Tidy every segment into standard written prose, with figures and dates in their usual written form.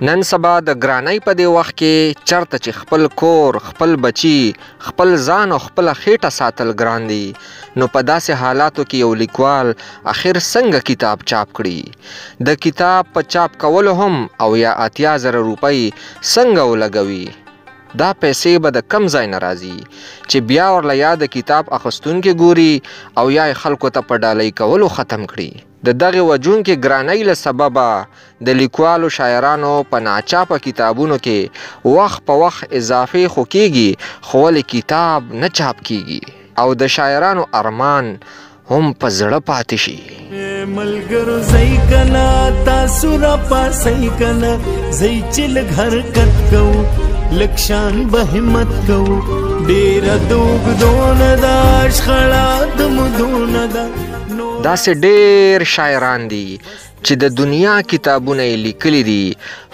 نن سبا د ګرانۍ په دې وخت کې چرته چې خپل کور، خپل بچي، خپل ځان او خپله خېټه ساتل ګران دي، نو په داسې حالاتو کې یو لیکوال اخر څنګه کتاب چاپ کړي؟ د کتاب په چاپ کولو هم او یا 80,000 روپۍ څنګه ولګوي؟ دا پیسې به د کم ځای نه راځي چې بیا ورله یا د کتاب اخیستونکي ګوري او یا یې خلکو ته په ډالۍ کولو ختم کړي. د دغې وجونکې ګرانۍ له سببه د لیکوالو شاعرانو په ناچاپه کتابونو کې وخت په وخت اضافې خو کیږي، خو ولې کتاب نه چاپ کیږي او د شاعرانو ارمان هم په زړه پاتې شي. ملګرو زئی کنا تاسو را پاسئ کنا زئی چې لږ حرکت کوو لکشان به همت کوو ډېره د اوږدونه ده شخړه د مودونه ده. داسې ډېر شاعران دي چې د دنیا کتابونه یې لیکلي دي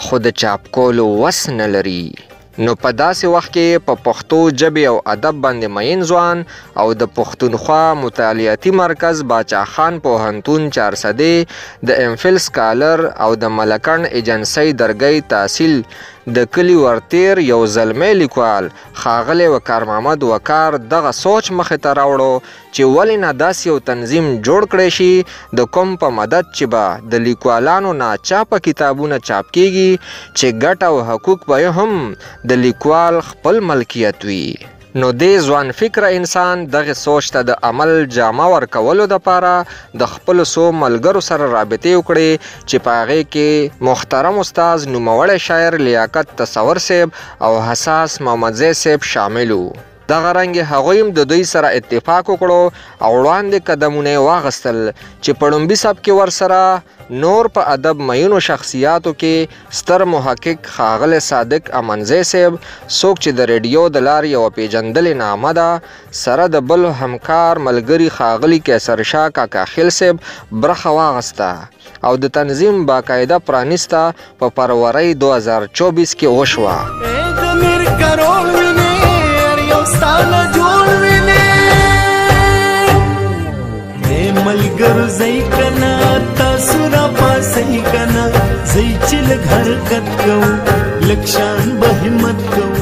خو د چاپ کولو وس نه لري. نو په داسې وخت کې په پښتو ژبې او ادب باندې مین ځوان او د پښتونخوا مطالعاتي مرکز باچا خان پوهنتون 400 د امفل سکالر او د ملکن ایجنسی درګۍ تحصیل د کلی ورتیر یو زلمی لیکوال ښاغلی وقار محمد وقار دغه سوچ مخې ته راوړو چې ولې نه داسې یو تنظیم جوړ کړی شي د کوم په مدد چې به د لیکوالانو ناچاپه کتابونه چاپ کیږي چې ګټه او حقوق به هم د لیکوال خپل ملکیت وي. نو دې ځوان فکره انسان دغه سوچ ته د عمل جامه ورکولو دپاره د خپلو څو ملګرو سره رابطې وکړې چې په هغې کې محترم استاذ نوموړی شاعر لیاقت تصور صاحب او حساس محمدزی صاحب شامل وو. دغه رنګې هغوی هم د دوی سره اتفاق وکړو او وړاندې قدمونه یې واخیستل چې په لومبي سب کې ورسره نور په ادب مینو شخصیاتو کې ستر محقق ښاغلی صادق امنزی صاحب څوک چې د ریډیو د لارې یوه پیژندلې نامه ده سره د بل همکار ملګري ښاغلي کیسر شاه کاکا خیل صاحب برخه واخیسته او د تنظیم باقاعده پرانیسته په فروری 2024 کې وشوه. ستانه جوړ وینې ملګرو زئی کنا تاسو را پاسئ کنا زئی چې لږ حرکت کوو لږ شان به همت کوو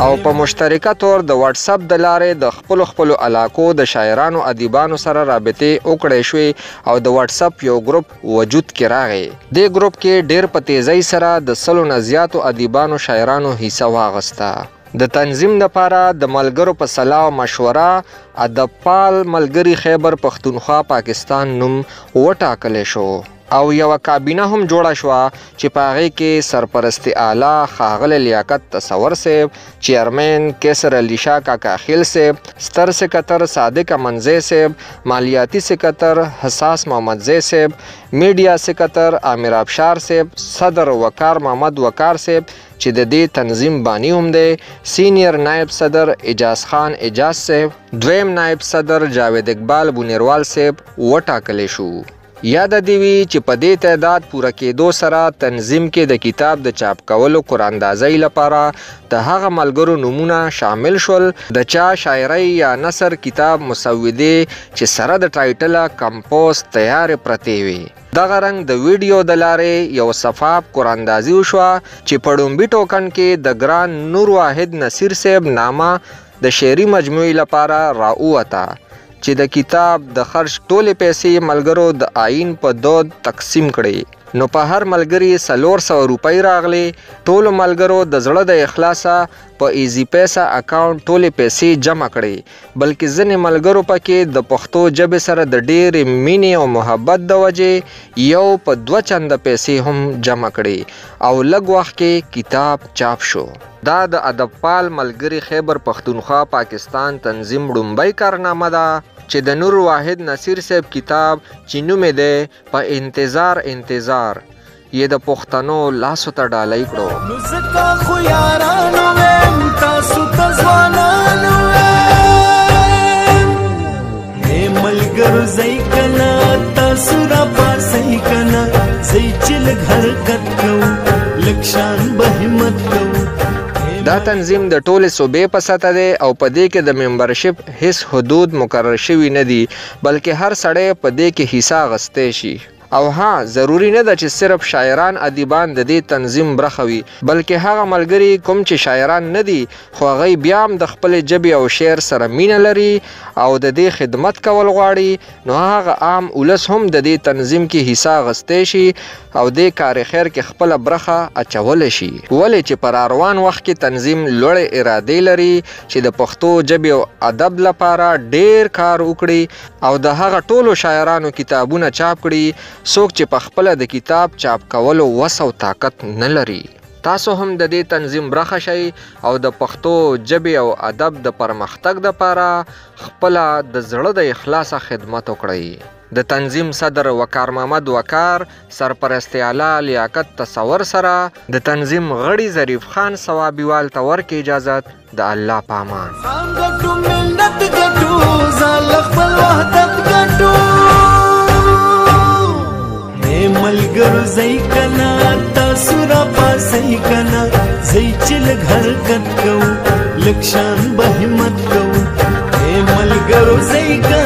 او په مشترکه طور د واتس اپ د لارې د خپلو علاقو د شاعرانو ادیبانو سره رابطې وکړی شوې او د واتس اپ یو ګروپ وجود کې راغی. دې ګروپ کې ډېر په تیزۍ سره د 100 نه زیاتو ادیبانو شاعرانو حصه واخیسته. د تنظیم لپاره د ملګرو په صلاح او مشوره ادب پال ملګري خیبر پښتونخوا پاکستان نوم وټاکلی شو او یوه کابینه هم جوړه شوه چې په هغې کې سرپرستي اعلی ښاغلی لیاقت تصور صاحب، چیرمین کیسر علي شاه کاکا خیل صاحب، ستر سکتر صادق امنزی صاحب، مالیاتي سکتر حساس محمدزی صاحب، میډیا سکتر عامر ابشار صاحب، صدر وقار محمد وقار صاحب چې د دې تنظیم بانی هم دی، سینیر نائب صدر اجاز خان اجاز صاحب، دویم نائب صدر جاوید اقبال بونیروال صاحب وټاکلی شو. یاد دی وی چې په دې تعداد پوره کېدو سره تنظیم کې د کتاب د چاپ کولو قراندازۍ لپاره د هغه ملګرو نومونه شامل شول د چا شاعرۍ یا نثر کتاب مسودې چې سره د ټایټله کمپوز تیارې پرتې وي. دغه رنګ د ویډیو د لارې یو صفاف قراندازي وشوه چې په ډومبي ټوکن کې د ګران نور واحد نصیر صاحب نامه د شعري مجموعې لپاره راووته چې د کتاب د خرج ټولې پیسې ملګرو د آئین په دود تقسیم کړي. نو په هر ملګري 400 روپۍ راغلي. ټولو ملګرو د زړه د اخلاصه په ایزی پیسه اکاونټ ټولې پیسې جمع کړي، بلکې ځینې ملګرو پکې د پښتو ژبې سره د ډېرې مینې او محبت د وجې یو په 2 چنده پیسې هم جمع کړي او لږ وخت کې کتاب چاپ شو. دا د ادب پال ملګري خیبر پښتونخوا پاکستان تنظیم ډومبۍ کارنامه ده چې د نور واحد نصیر صاحب کتاب چې نوم یې دی په انتظار یې د پښتنو لاسو ته ډالۍ کړو. نو ځکه خو یارانو ویم تاسو ته ځوانانو ویم ملګرو زئی کنا تاسو را پاسئ کنا زئی چې لږ حرکت کوو لږ شان به همت کوو. دا تنظیم د ټولې صوبې په سطح دی او په دې کې د ممبرشپ هیڅ حدود مقرر شوي نه دي، بلکې هر سړی په دې کې حصه اخیستی شي. او ها ضروری نه ده چې صرف شاعران ادیبان د دې تنظیم برخه وي بلکې هغه ملګري کوم چې شاعران نه دي خو هغوی بیا هم د خپلې ژبې او شعر سره مینه لري او د دې خدمت کول غواړي نو هغه عام ولس هم د دې تنظیم کې حصه اخیستی شي او دې کار خیر کې خپله برخه اچولی شي ولې چې په راروان وخت کې تنظیم لوړې ارادې لري چې د پښتو ژبې او ادب لپاره ډیر کار وکړي او د هغه ټولو شاعرانو کتابونه چاپ کړي څوک چې په خپله د کتاب چاپ کولو وس او طاقت نه لري تاسو هم د دې تنظیم برخه شئ او د پښتو ژبې او ادب د پرمختګ دپاره خپله د زړه د اخلاصه خدمت وکړئ د تنظیم صدر وقار محمد وقار سرپرست اعلی لیاقت تصور سره د تنظیم غړي ظریف خان ثوابیوال ته ورکړي اجازت د الله په امان ملګرو زئی کنا تاسو را پاسئ کنا زئی چې لږ حرکت کوو لږ شان به همت کوو ملګرو زئی کنا